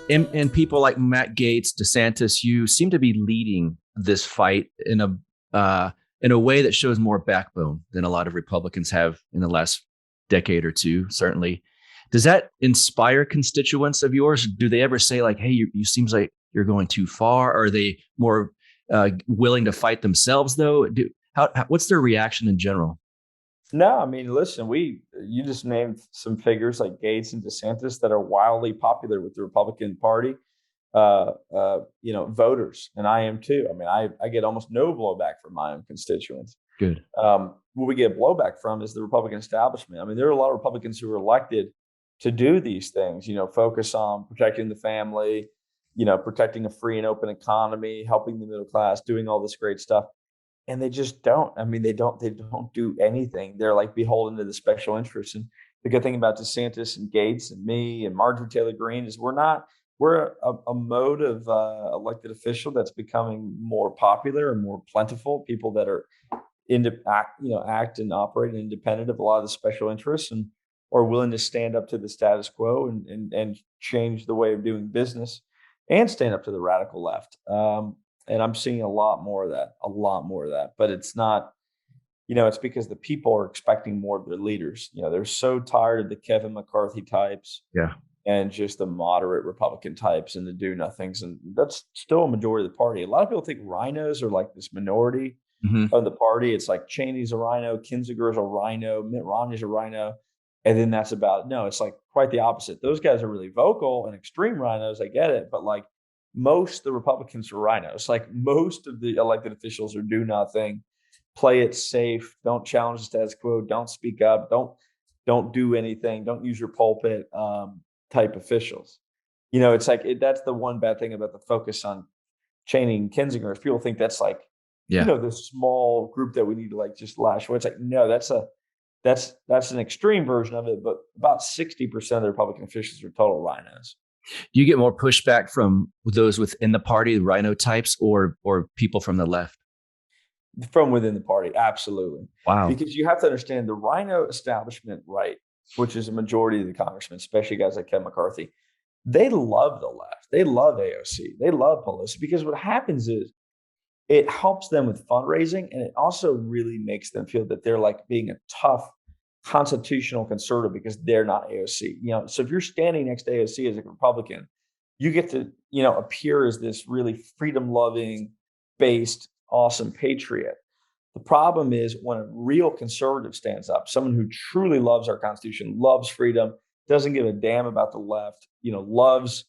And people like Matt Gaetz, DeSantis, you seem to be leading this fight in a way that shows more backbone than a lot of Republicans have in the last decade or two. Certainly, does that inspire constituents of yours? Do they ever say like, "Hey, you seems like you're going too far"? Are they more willing to fight themselves though? What's their reaction in general? No, I mean, listen, you just named some figures like Gates and DeSantis that are wildly popular with the Republican Party, voters, and I am too. I mean, I get almost no blowback from my own constituents. Good. What we get blowback from is the Republican establishment. I mean, there are a lot of Republicans who are elected to do these things, focus on protecting the family, protecting a free and open economy, helping the middle class, doing all this great stuff. And they just don't. I mean, they don't do anything. They're like beholden to the special interests. And the good thing about DeSantis and Gates and me and Marjorie Taylor Greene is we're a mode of elected official that's becoming more popular and more plentiful. People that are act and operate independent of a lot of the special interests and are willing to stand up to the status quo and change the way of doing business and stand up to the radical left. And I'm seeing a lot more of that, a lot more of that. But it's not, it's because the people are expecting more of their leaders. They're so tired of the Kevin McCarthy types Yeah. and just the moderate Republican types and the do nothings. And that's still a majority of the party. A lot of people think RINOs are like this minority Hmm. of the party. It's like Cheney's a RINO, Kinziger's a RINO, Mitt Romney's a RINO. And then that's about it. No, it's like quite the opposite. Those guys are really vocal and extreme RINOs. I get it. But like most of the Republicans are RINOs. Like most of the elected officials are do nothing, play it safe, don't challenge the status quo, don't speak up, don't do anything, don't use your pulpit type officials. It's like that's the one bad thing about the focus on Cheney and Kinzinger is people think that's like, Yeah. this small group that we need to like just lash away. It's like, no, that's an extreme version of it, but about 60% of the Republican officials are total RINOs. Do you get more pushback from those within the party, the Rhino types, or people from the left? From within the party, absolutely. Wow. Because you have to understand the Rhino establishment, right, which is a majority of the congressmen, especially guys like Kevin McCarthy, they love the left. They love AOC. They love Pelosi because what happens is it helps them with fundraising and it also really makes them feel that they're like being a tough constitutional conservative because they're not AOC. So if you're standing next to AOC as a Republican, you get to, appear as this really freedom loving based awesome patriot. The problem is when a real conservative stands up, someone who truly loves our Constitution, loves freedom, doesn't give a damn about the left, loves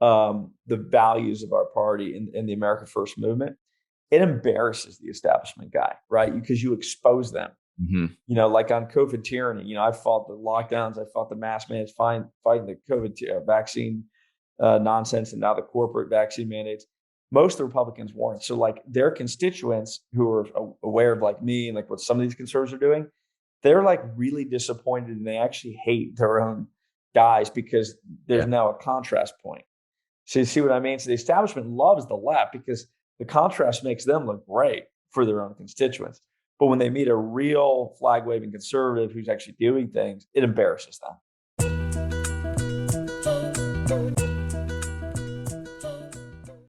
the values of our party and the America First movement, it embarrasses the establishment guy, right? Because you expose them. Hmm. Like on COVID tyranny, I fought the lockdowns, I fought the mask mandates, fighting the COVID vaccine nonsense, and now the corporate vaccine mandates. Most of the Republicans weren't. So, like their constituents who are aware of like me and like what some of these conservatives are doing, they're like really disappointed and they actually hate their own guys because there's Yeah. now a contrast point. So you see what I mean? So the establishment loves the left because the contrast makes them look great for their own constituents. But when they meet a real flag waving conservative who's actually doing things, it embarrasses them.